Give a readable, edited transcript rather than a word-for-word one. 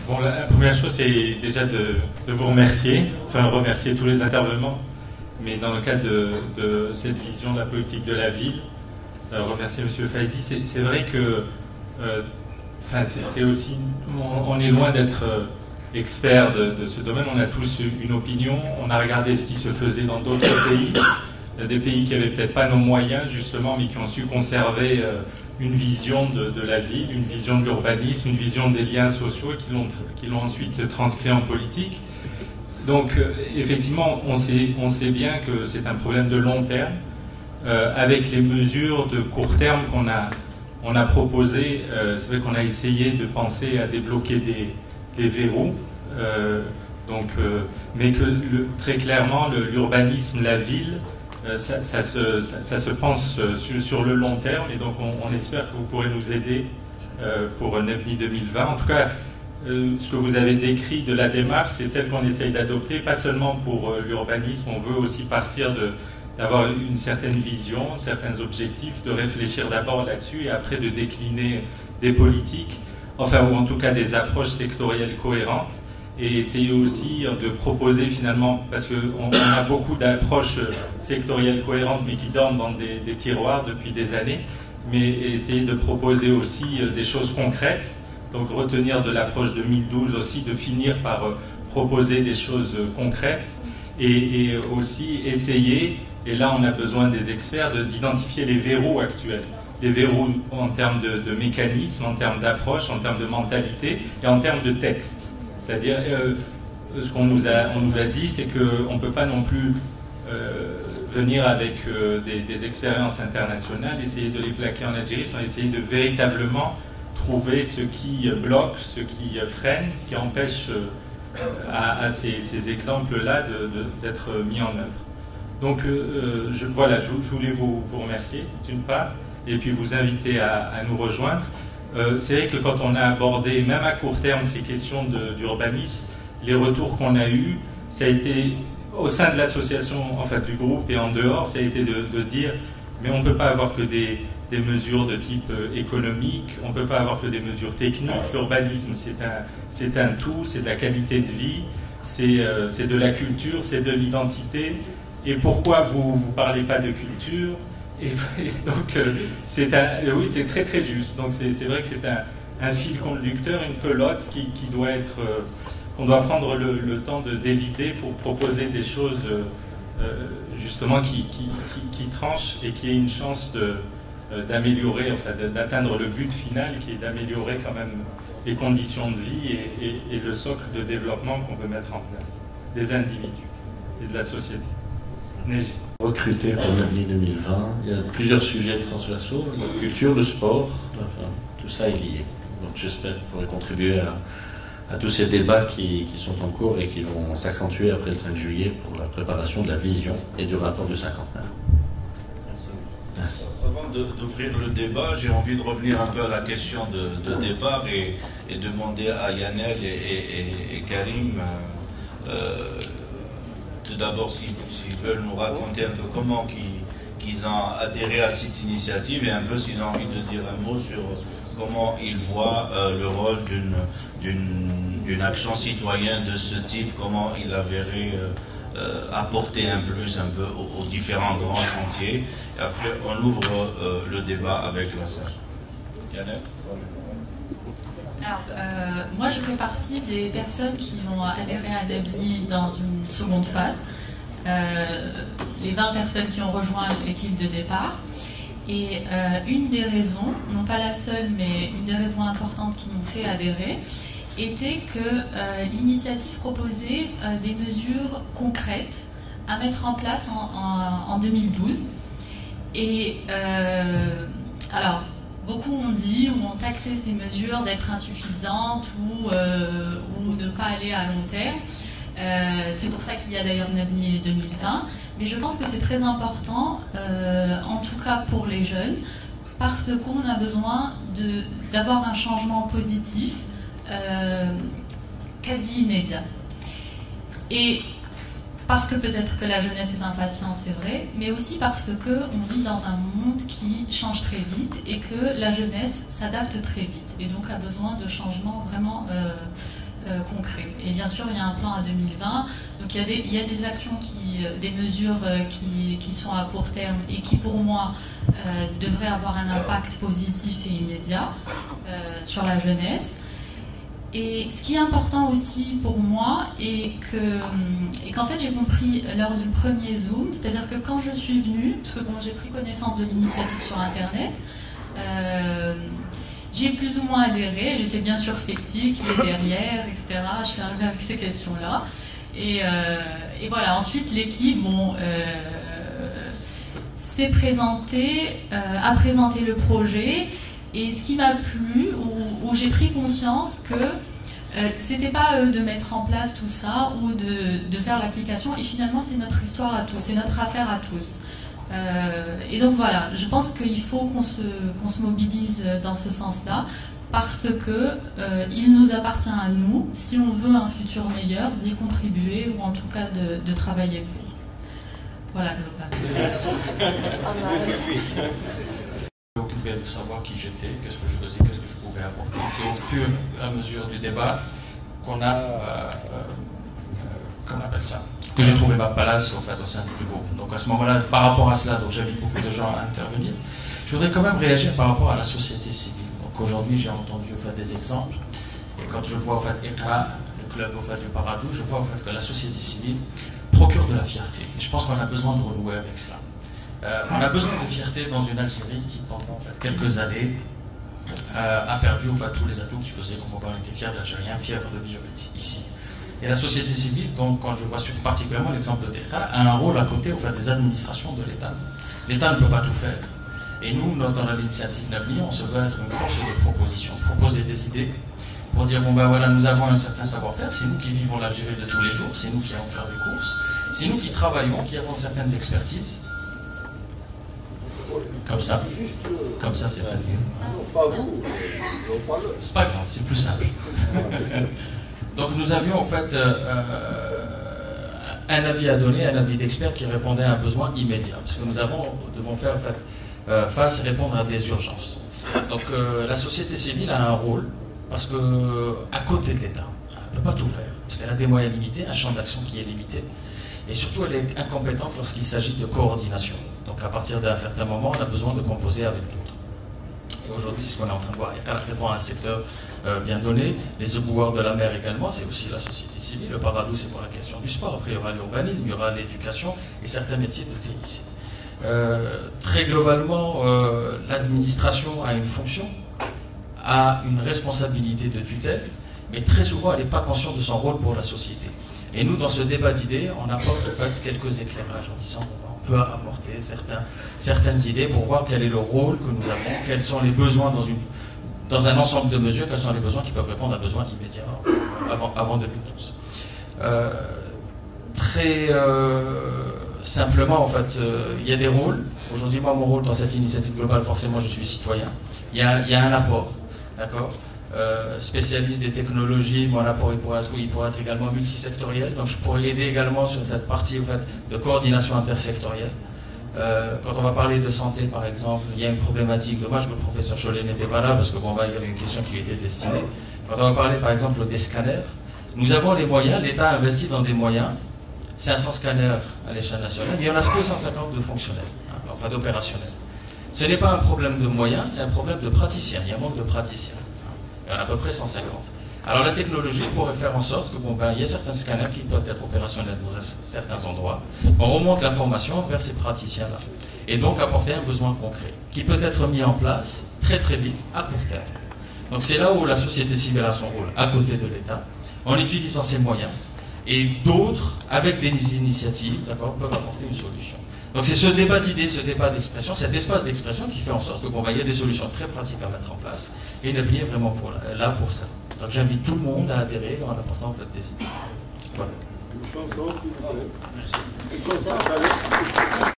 Bon, la première chose, c'est déjà de vous remercier, enfin remercier tous les intervenants, mais dans le cadre de cette vision de la politique de la ville, remercier M. Faïdi. C'est vrai que, c'est aussi, on est loin d'être expert de ce domaine. On a tous une opinion. On a regardé ce qui se faisait dans d'autres pays, des pays qui n'avaient peut-être pas nos moyens justement, mais qui ont su conserver une vision de la ville, une vision de l'urbanisme, une vision des liens sociaux, qui l'ont ensuite transcrit en politique. Donc effectivement, on sait bien que c'est un problème de long terme. Avec les mesures de court terme qu'on a proposées, c'est vrai qu'on a essayé de penser à débloquer des verrous, mais que très clairement l'urbanisme, la ville, ça se pense sur le long terme, et donc on espère que vous pourrez nous aider pour NEBNI 2020. En tout cas, ce que vous avez décrit de la démarche, c'est celle qu'on essaye d'adopter, pas seulement pour l'urbanisme. On veut aussi partir d'avoir une certaine vision, certains objectifs, de réfléchir d'abord là-dessus et après de décliner des politiques, enfin, ou en tout cas des approches sectorielles cohérentes, et essayer aussi de proposer finalement, parce qu'on a beaucoup d'approches sectorielles cohérentes mais qui dorment dans des tiroirs depuis des années, mais essayer de proposer aussi des choses concrètes, donc retenir de l'approche 2012 aussi, de finir par proposer des choses concrètes, et aussi essayer, et là on a besoin des experts, d'identifier les verrous actuels. Des verrous en termes de mécanismes, en termes d'approche, en termes de mentalité et en termes de texte. C'est-à-dire, ce qu'on nous a dit, c'est qu'on ne peut pas non plus venir avec des expériences internationales, essayer de les plaquer en Algérie, sans essayer de véritablement trouver ce qui bloque, ce qui freine, ce qui empêche à ces exemples-là d'être mis en œuvre. Donc je voulais vous remercier d'une part, et puis vous inviter à nous rejoindre. C'est vrai que quand on a abordé, même à court terme, ces questions d'urbanisme, les retours qu'on a eus, ça a été, au sein de l'association, enfin du groupe et en dehors, ça a été de dire, mais on ne peut pas avoir que des mesures de type économique, on ne peut pas avoir que des mesures techniques. L'urbanisme, c'est un tout, c'est de la qualité de vie, c'est de la culture, c'est de l'identité. Et pourquoi vous ne parlez pas de culture ? Et donc, oui, c'est très très juste. Donc c'est vrai que c'est un fil conducteur, une pelote qui doit être, qu'on doit prendre le temps d'éviter pour proposer des choses justement qui tranchent et qui aient une chance d'améliorer, enfin d'atteindre le but final, qui est d'améliorer quand même les conditions de vie et le socle de développement qu'on veut mettre en place des individus et de la société. Neji. Recruter pour NEBNI 2020, il y a plusieurs sujets transversaux, la culture, le sport, enfin, tout ça est lié. Donc j'espère que vous pourrez contribuer à tous ces débats qui sont en cours et qui vont s'accentuer après le 5 juillet pour la préparation de la vision et du rapport du cinquantenaire. Merci. Avant d'ouvrir le débat, j'ai envie de revenir un peu à la question de départ et demander à Yanel et Karim tout d'abord s'ils veulent nous raconter un peu comment qu'ils ont adhéré à cette initiative et un peu s'ils ont envie de dire un mot sur comment ils voient le rôle d'une action citoyenne de ce type, comment ils la verraient apporter un plus un peu aux différents grands chantiers. Et après, on ouvre le débat avec la salle. Yanel ? Alors, moi je fais partie des personnes qui vont adhérer à NEBNI dans une seconde phase. Les 20 personnes qui ont rejoint l'équipe de départ. Et une des raisons, non pas la seule, mais une des raisons importantes qui m'ont fait adhérer, était que l'initiative proposait des mesures concrètes à mettre en place en 2012. Et alors, beaucoup ont dit ou ont taxé ces mesures d'être insuffisantes ou ne pas aller à long terme. C'est pour ça qu'il y a d'ailleurs NEBNI 2020. Mais je pense que c'est très important, en tout cas pour les jeunes, parce qu'on a besoin d'avoir un changement positif quasi immédiat. Et parce que peut-être que la jeunesse est impatiente, c'est vrai, mais aussi parce qu'on vit dans un monde qui change très vite et que la jeunesse s'adapte très vite et donc a besoin de changements vraiment concrets. Et bien sûr, il y a un plan à 2020, donc il y a des actions, des mesures qui sont à court terme et qui, pour moi, devraient avoir un impact positif et immédiat sur la jeunesse. Et ce qui est important aussi pour moi, et qu'en fait j'ai compris lors du premier Zoom, c'est-à-dire que quand je suis venue, parce que bon, j'ai pris connaissance de l'initiative sur Internet, j'ai plus ou moins adhéré, j'étais bien sûr sceptique, qui est derrière, etc. Je suis arrivée avec ces questions-là. Et voilà, ensuite l'équipe s'est présentée, a présenté le projet. Et ce qui m'a plu, où j'ai pris conscience que c'était pas à eux de mettre en place tout ça ou de faire l'application, et finalement c'est notre histoire à tous, c'est notre affaire à tous. Et donc voilà, je pense qu'il faut qu'on se mobilise dans ce sens-là, parce que il nous appartient à nous, si on veut un futur meilleur, d'y contribuer ou en tout cas de travailler pour. Voilà, globalement. Occupé de savoir qui j'étais, qu'est-ce que je faisais, qu'est-ce que je pouvais apporter. C'est au fur et à mesure du débat qu'on a, comment on appelle ça, que j'ai trouvé ma place au sein du groupe. Donc à ce moment-là, par rapport à cela, donc j'invite beaucoup de gens à intervenir. Je voudrais quand même réagir par rapport à la société civile. Donc aujourd'hui, j'ai entendu des exemples, et quand je vois ECRA, le club du Paradou, je vois que la société civile procure de la fierté. Et je pense qu'on a besoin de renouer avec cela. On a besoin de fierté dans une Algérie qui, pendant quelques années, a perdu tous les atouts qui faisaient qu'on était fiers d'Algériens, fiers de vivre ici. Et la société civile, donc, quand je vois particulièrement l'exemple d'Ekra, a un rôle à côté des administrations de l'État. L'État ne peut pas tout faire. Et nous, dans l'initiative Nabli, on se veut être une force de proposition, proposer des idées pour dire, bon ben voilà, nous avons un certain savoir-faire, c'est nous qui vivons l'Algérie de tous les jours, c'est nous qui allons faire des courses, c'est nous qui travaillons, qui avons certaines expertises. Comme ça, c'est peut-être mieux. C'est pas grave, c'est plus simple. Donc nous avions un avis à donner, un avis d'expert qui répondait à un besoin immédiat, parce que nous devons faire face et répondre à des urgences. Donc la société civile a un rôle, parce que à côté de l'État, elle ne peut pas tout faire, parce qu'elle a des moyens limités, un champ d'action qui est limité, et surtout elle est incompétente lorsqu'il s'agit de coordination. Donc à partir d'un certain moment, on a besoin de composer avec d'autres. Et aujourd'hui, c'est ce qu'on est en train de voir. Il répond à un secteur bien donné. Les éboueurs de la mer également, c'est aussi la société civile. Le Paradou, c'est pour la question du sport. Après, il y aura l'urbanisme, il y aura l'éducation et certains métiers de technicien. Très globalement, l'administration a une fonction, a une responsabilité de tutelle, mais très souvent, elle n'est pas consciente de son rôle pour la société. Et nous, dans ce débat d'idées, on apporte quelques éclairages en disant on peut apporter certaines idées pour voir quel est le rôle que nous avons, quels sont les besoins dans un ensemble de mesures, quels sont les besoins qui peuvent répondre à besoins immédiats avant 2012. Simplement, il y a des rôles. Aujourd'hui, moi, mon rôle dans cette initiative globale, forcément, je suis citoyen. Il y a un apport, d'accord ? Spécialiste des technologies, mon apport il pourrait être également multisectoriel, donc je pourrais aider également sur cette partie de coordination intersectorielle. Quand on va parler de santé par exemple, il y a une problématique, dommage que le professeur Cholet n'était pas là parce que il y avait une question qui lui était destinée. Quand on va parler par exemple des scanners, nous avons les moyens, l'État investit dans des moyens, 500 scanners à l'échelle nationale, mais il n'y en a que 150 de fonctionnels, d'opérationnels. Ce n'est pas un problème de moyens, c'est un problème de praticiens, il y a un manque de praticiens. Il y en a à peu près 150. Alors la technologie pourrait faire en sorte que il y a certains scanners qui peuvent être opérationnels dans certains endroits. On remonte l'information vers ces praticiens-là. Et donc apporter un besoin concret, qui peut être mis en place très très vite, à court terme. Donc c'est là où la société civile a son rôle, à côté de l'État, en utilisant ses moyens. Et d'autres, avec des initiatives, peuvent apporter une solution. Donc c'est ce débat d'idées, ce débat d'expression, cet espace d'expression qui fait en sorte que il y a des solutions très pratiques à mettre en place. Et Nabli est vraiment là pour ça. Donc j'invite tout le monde à adhérer en apportant des idées. Voilà.